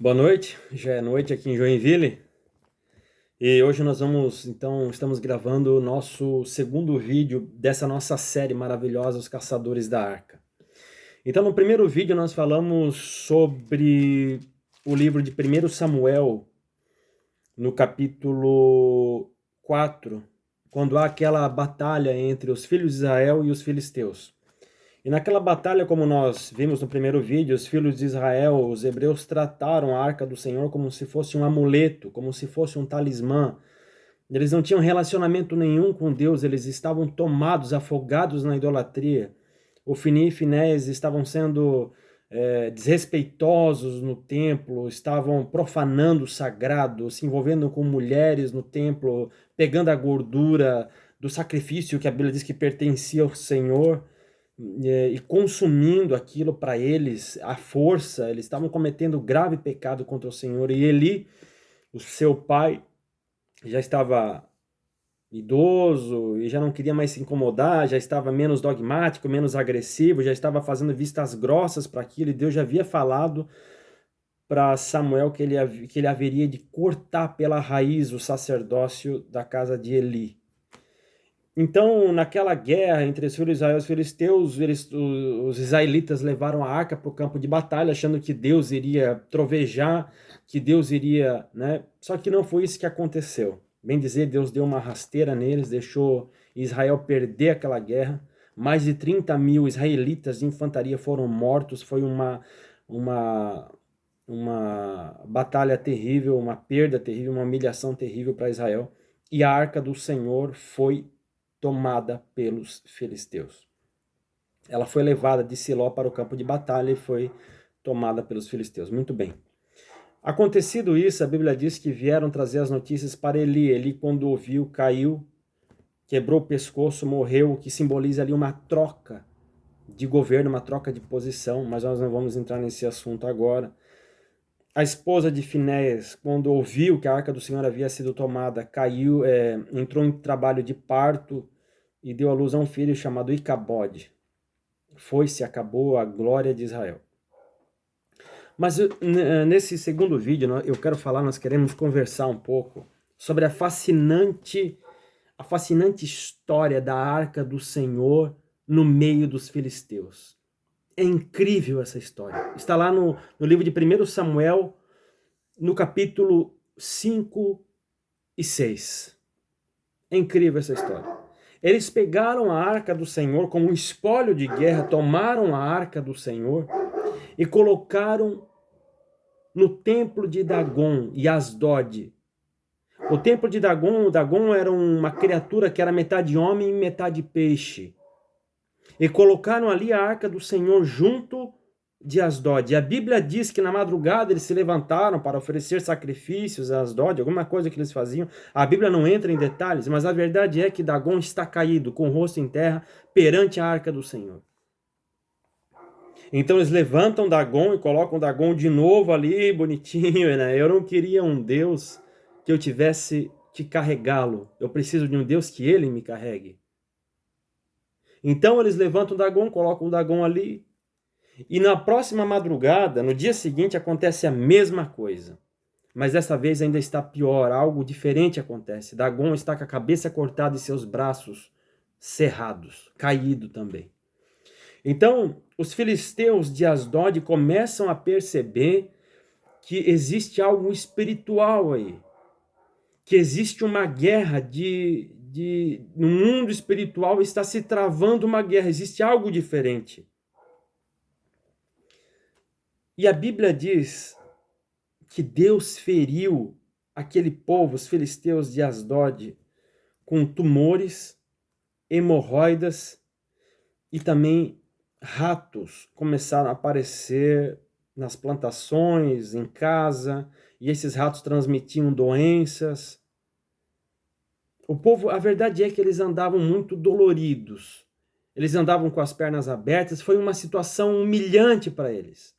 Boa noite, já é noite aqui em Joinville e hoje estamos gravando o nosso segundo vídeo dessa nossa série maravilhosa, Os Caçadores da Arca. Então no primeiro vídeo nós falamos sobre o livro de 1 Samuel, no capítulo 4, quando há aquela batalha entre os filhos de Israel e os filisteus. E naquela batalha, como nós vimos no primeiro vídeo, os filhos de Israel, os hebreus, trataram a arca do Senhor como se fosse um amuleto, como se fosse um talismã. Eles não tinham relacionamento nenhum com Deus, eles estavam tomados, afogados na idolatria. Ofni e Finéias estavam sendo desrespeitosos no templo, estavam profanando o sagrado, se envolvendo com mulheres no templo, pegando a gordura do sacrifício que a Bíblia diz que pertencia ao Senhor e consumindo aquilo para eles, à força. Eles estavam cometendo grave pecado contra o Senhor. E Eli, o seu pai, já estava idoso e já não queria mais se incomodar, já estava menos dogmático, menos agressivo, já estava fazendo vistas grossas para aquilo, e Deus já havia falado para Samuel que ele haveria de cortar pela raiz o sacerdócio da casa de Eli. Então, naquela guerra entre os filhos de Israel e os filisteus, os israelitas levaram a arca para o campo de batalha, achando que Deus iria trovejar, que Deus iria, né? Só que não foi isso que aconteceu. Bem dizer, Deus deu uma rasteira neles, deixou Israel perder aquela guerra. Mais de 30 mil israelitas de infantaria foram mortos. Foi uma batalha terrível, uma perda terrível, uma humilhação terrível para Israel. E a arca do Senhor foi tomada pelos filisteus. Ela foi levada de Siló para o campo de batalha e foi tomada pelos filisteus. Muito bem. Acontecido isso, a Bíblia diz que vieram trazer as notícias para Eli. Eli, quando ouviu, caiu, quebrou o pescoço, morreu, o que simboliza ali uma troca de governo, uma troca de posição, mas nós não vamos entrar nesse assunto agora. A esposa de Finéias, quando ouviu que a arca do Senhor havia sido tomada, caiu, entrou em trabalho de parto e deu à luz a um filho chamado Icabode. Foi-se, acabou a glória de Israel. Mas nesse segundo vídeo eu quero falar, nós queremos conversar um pouco sobre a fascinante história da arca do Senhor no meio dos filisteus. É incrível essa história. Está lá no livro de 1 Samuel, no capítulo 5 e 6. É incrível essa história. Eles pegaram a arca do Senhor como um espólio de guerra, tomaram a arca do Senhor e colocaram no templo de Dagon e Asdod. O templo de Dagon era uma criatura que era metade homem e metade peixe. E colocaram ali a arca do Senhor junto de Asdod. E a Bíblia diz que na madrugada eles se levantaram para oferecer sacrifícios a Asdod, alguma coisa que eles faziam. A Bíblia não entra em detalhes, mas a verdade é que Dagon está caído, com o rosto em terra, perante a arca do Senhor. Então eles levantam Dagon e colocam Dagon de novo ali, bonitinho, né? Eu não queria um Deus que eu tivesse que carregá-lo. Eu preciso de um Deus que ele me carregue. Então eles levantam Dagon, colocam o Dagon ali. E na próxima madrugada, no dia seguinte, acontece a mesma coisa. Mas dessa vez ainda está pior, algo diferente acontece. Dagon está com a cabeça cortada e seus braços cerrados, caído também. Então, os filisteus de Asdod começam a perceber que existe algo espiritual aí. Que existe uma guerra no mundo espiritual está se travando uma guerra, existe algo diferente. E a Bíblia diz que Deus feriu aquele povo, os filisteus de Asdod, com tumores, hemorroidas e também ratos começaram a aparecer nas plantações, em casa, e esses ratos transmitiam doenças. O povo, a verdade é que eles andavam muito doloridos. Eles andavam com as pernas abertas, foi uma situação humilhante para eles.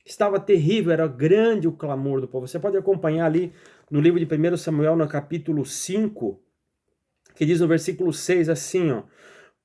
Estava terrível, era grande o clamor do povo. Você pode acompanhar ali no livro de 1 Samuel, no capítulo 5, que diz no versículo 6 assim, ó: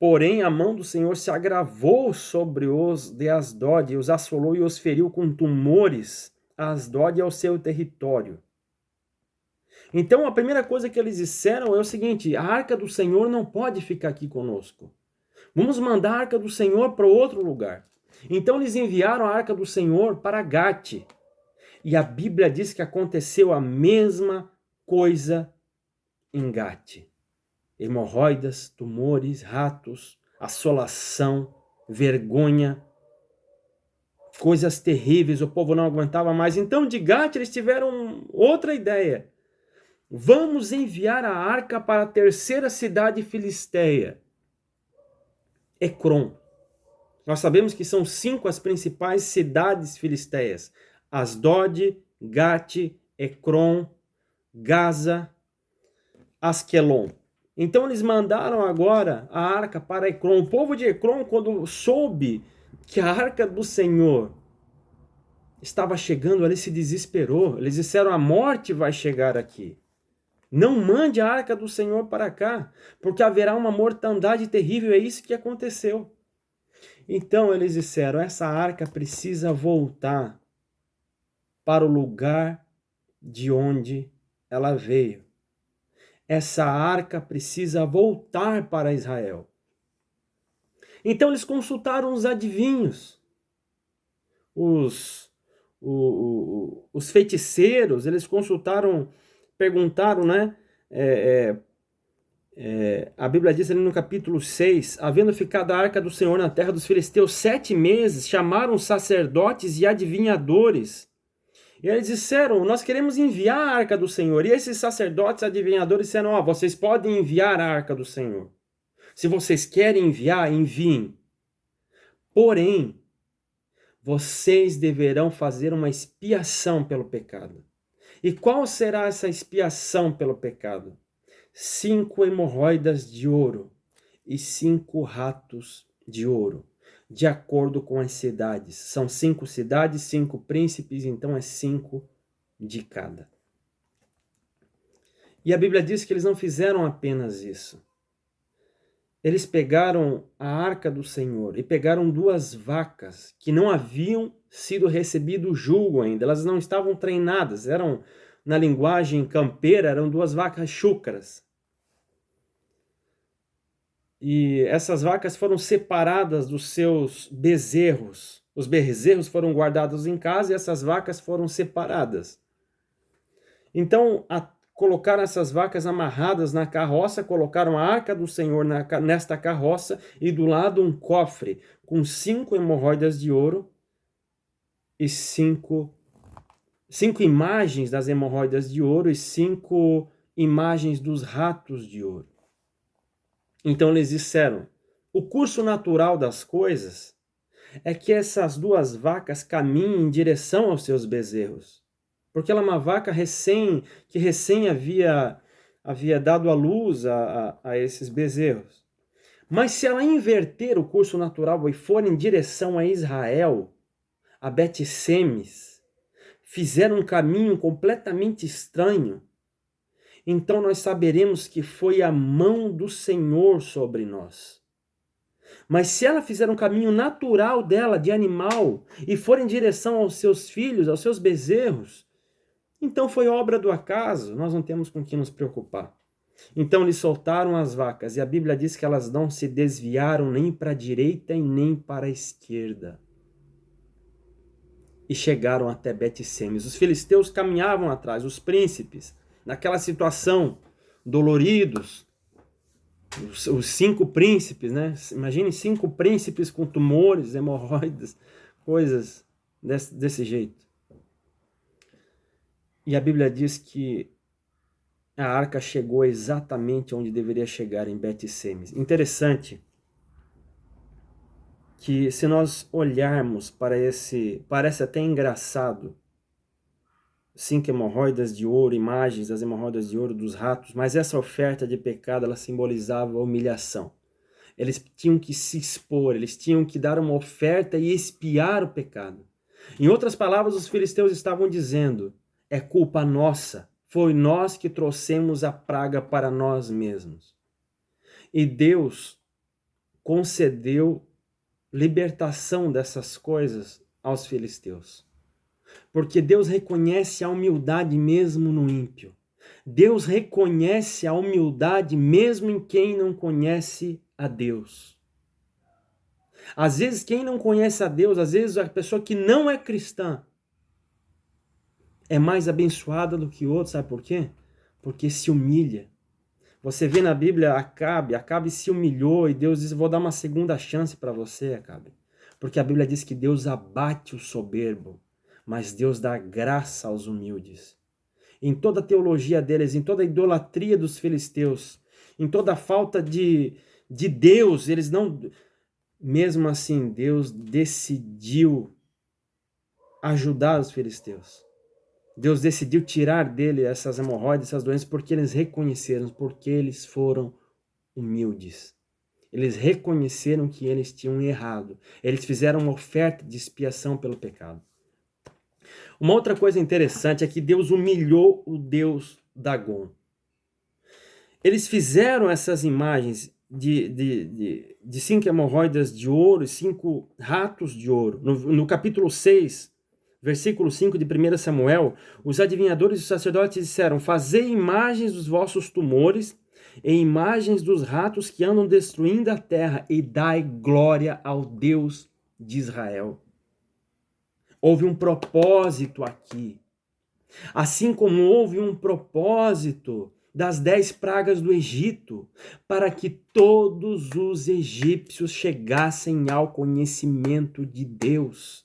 porém a mão do Senhor se agravou sobre os de Asdod, e os assolou e os feriu com tumores, a Asdod e ao seu território. Então a primeira coisa que eles disseram é o seguinte: a arca do Senhor não pode ficar aqui conosco. Vamos mandar a arca do Senhor para outro lugar. Então eles enviaram a arca do Senhor para Gate. E a Bíblia diz que aconteceu a mesma coisa em Gate. Hemorroidas, tumores, ratos, assolação, vergonha, coisas terríveis, o povo não aguentava mais. Então de Gate eles tiveram outra ideia. Vamos enviar a arca para a terceira cidade filisteia, Ecrom. Nós sabemos que são 5 as principais cidades filisteias: Asdod, Gate, Ecrom, Gaza, Asquelon. Então eles mandaram agora a arca para Ecrom. O povo de Ecrom, quando soube que a arca do Senhor estava chegando, ele se desesperou. Eles disseram: a morte vai chegar aqui. Não mande a arca do Senhor para cá, porque haverá uma mortandade terrível. É isso que aconteceu. Então eles disseram: essa arca precisa voltar para o lugar de onde ela veio. Essa arca precisa voltar para Israel. Então eles consultaram os adivinhos, os feiticeiros, eles consultaram, perguntaram, né? A Bíblia diz ali no capítulo 6, havendo ficado a arca do Senhor na terra dos filisteus 7 meses, chamaram sacerdotes e adivinhadores. E eles disseram: nós queremos enviar a arca do Senhor. E esses sacerdotes e adivinhadores disseram: vocês podem enviar a arca do Senhor. Se vocês querem enviar, enviem. Porém, vocês deverão fazer uma expiação pelo pecado. E qual será essa expiação pelo pecado? 5 hemorroidas de ouro e 5 ratos de ouro, de acordo com as cidades. São 5 cidades, 5 príncipes, então é 5 de cada. E a Bíblia diz que eles não fizeram apenas isso. Eles pegaram a arca do Senhor e pegaram 2 vacas que não haviam sido recebido julgo ainda. Elas não estavam treinadas, eram, na linguagem campeira, eram 2 vacas chúcaras. E essas vacas foram separadas dos seus bezerros. Os bezerros foram guardados em casa e essas vacas foram separadas. Então, colocaram essas vacas amarradas na carroça, colocaram a arca do Senhor nesta carroça e do lado um cofre com 5 hemorroidas de ouro e 5 imagens das hemorroidas de ouro e 5 imagens dos ratos de ouro. Então eles disseram: o curso natural das coisas é que essas 2 vacas caminhem em direção aos seus bezerros. Porque ela é uma vaca que recém havia dado à luz a esses bezerros. Mas se ela inverter o curso natural e for em direção a Israel, a Bet-Semes, fizer um caminho completamente estranho, então nós saberemos que foi a mão do Senhor sobre nós. Mas se ela fizer um caminho natural dela, de animal, e for em direção aos seus filhos, aos seus bezerros, então foi obra do acaso, nós não temos com que nos preocupar. Então eles soltaram as vacas, e a Bíblia diz que elas não se desviaram nem para a direita e nem para a esquerda. E chegaram até Bet-Semes. Os filisteus caminhavam atrás, os príncipes, naquela situação, doloridos. Os 5 príncipes, né? Imagine 5 príncipes com tumores, hemorroidas, coisas desse jeito. E a Bíblia diz que a arca chegou exatamente onde deveria chegar, em Bet-Semes. Interessante que, se nós olharmos para parece até engraçado, 5 hemorroidas de ouro, imagens das hemorroidas de ouro dos ratos, mas essa oferta de pecado, ela simbolizava a humilhação. Eles tinham que se expor, eles tinham que dar uma oferta e expiar o pecado. Em outras palavras, os filisteus estavam dizendo: é culpa nossa, foi nós que trouxemos a praga para nós mesmos. E Deus concedeu libertação dessas coisas aos filisteus. Porque Deus reconhece a humildade mesmo no ímpio. Deus reconhece a humildade mesmo em quem não conhece a Deus. Às vezes, quem não conhece a Deus, às vezes a pessoa que não é cristã, é mais abençoada do que outros, sabe por quê? Porque se humilha. Você vê na Bíblia Acabe se humilhou e Deus diz, vou dar uma segunda chance para você, Acabe. Porque a Bíblia diz que Deus abate o soberbo, mas Deus dá graça aos humildes. Em toda a teologia deles, em toda a idolatria dos filisteus, em toda a falta de Deus, eles não... Mesmo assim, Deus decidiu ajudar os filisteus. Deus decidiu tirar dele essas hemorroidas, essas doenças, porque eles reconheceram, porque eles foram humildes. Eles reconheceram que eles tinham errado. Eles fizeram uma oferta de expiação pelo pecado. Uma outra coisa interessante é que Deus humilhou o deus Dagon. Eles fizeram essas imagens de 5 hemorroidas de ouro e 5 ratos de ouro. No capítulo 6, versículo 5 de 1 Samuel, os adivinhadores e os sacerdotes disseram, fazei imagens dos vossos tumores e imagens dos ratos que andam destruindo a terra e dai glória ao Deus de Israel. Houve um propósito aqui. Assim como houve um propósito das 10 pragas do Egito, para que todos os egípcios chegassem ao conhecimento de Deus.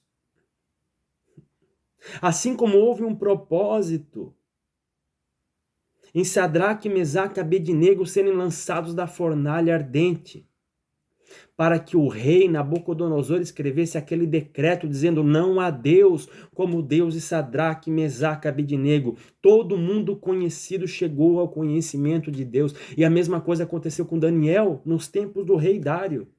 Assim como houve um propósito em Sadraque, Mesaque e Abednego serem lançados da fornalha ardente, para que o rei Nabucodonosor escrevesse aquele decreto dizendo não há Deus como Deus de Sadraque, Mesaque e Abednego. Todo mundo conhecido chegou ao conhecimento de Deus. E a mesma coisa aconteceu com Daniel nos tempos do rei Dário.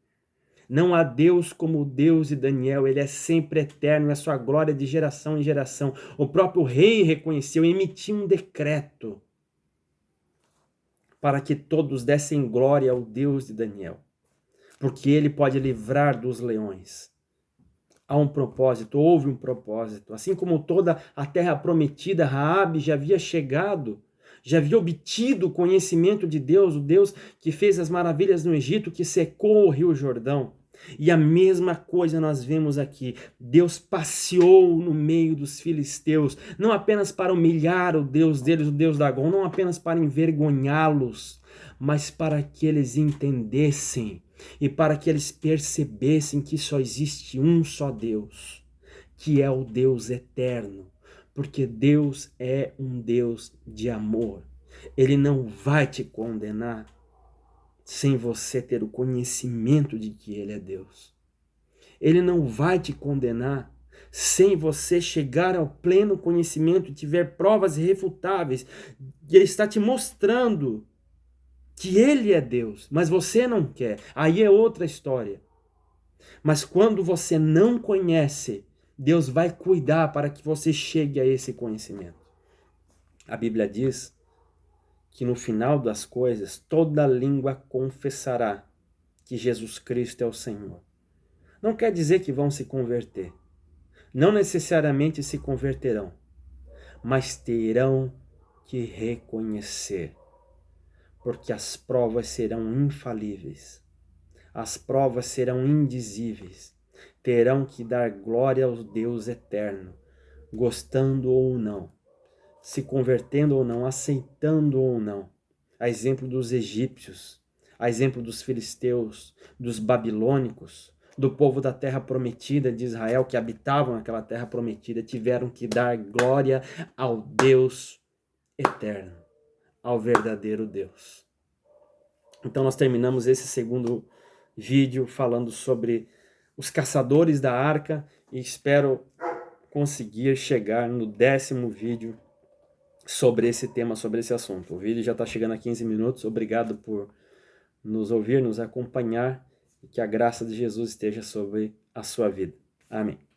Não há Deus como o Deus de Daniel, ele é sempre eterno, é sua glória de geração em geração. O próprio rei reconheceu e emitiu um decreto para que todos dessem glória ao Deus de Daniel, porque ele pode livrar dos leões. Há um propósito, houve um propósito. Assim como toda a terra prometida, Raabe já havia chegado, já havia obtido o conhecimento de Deus, o Deus que fez as maravilhas no Egito, que secou o rio Jordão. E a mesma coisa nós vemos aqui. Deus passeou no meio dos filisteus, não apenas para humilhar o Deus deles, o Deus Dagon, não apenas para envergonhá-los, mas para que eles entendessem e para que eles percebessem que só existe um só Deus, que é o Deus eterno, porque Deus é um Deus de amor. Ele não vai te condenar sem você ter o conhecimento de que Ele é Deus. Ele não vai te condenar sem você chegar ao pleno conhecimento e tiver provas irrefutáveis. E Ele está te mostrando que Ele é Deus, mas você não quer. Aí é outra história. Mas quando você não conhece, Deus vai cuidar para que você chegue a esse conhecimento. A Bíblia diz que no final das coisas, toda língua confessará que Jesus Cristo é o Senhor. Não quer dizer que vão se converter. Não necessariamente se converterão, mas terão que reconhecer, porque as provas serão infalíveis. As provas serão indizíveis. Terão que dar glória ao Deus eterno, gostando ou não, se convertendo ou não, aceitando ou não. A exemplo dos egípcios, a exemplo dos filisteus, dos babilônicos, do povo da terra prometida de Israel, que habitavam naquela terra prometida, tiveram que dar glória ao Deus eterno, ao verdadeiro Deus. Então nós terminamos esse segundo vídeo falando sobre os caçadores da arca e espero conseguir chegar no 10º vídeo sobre esse tema, sobre esse assunto. O vídeo já está chegando a 15 minutos. Obrigado por nos ouvir, nos acompanhar e que a graça de Jesus esteja sobre a sua vida. Amém.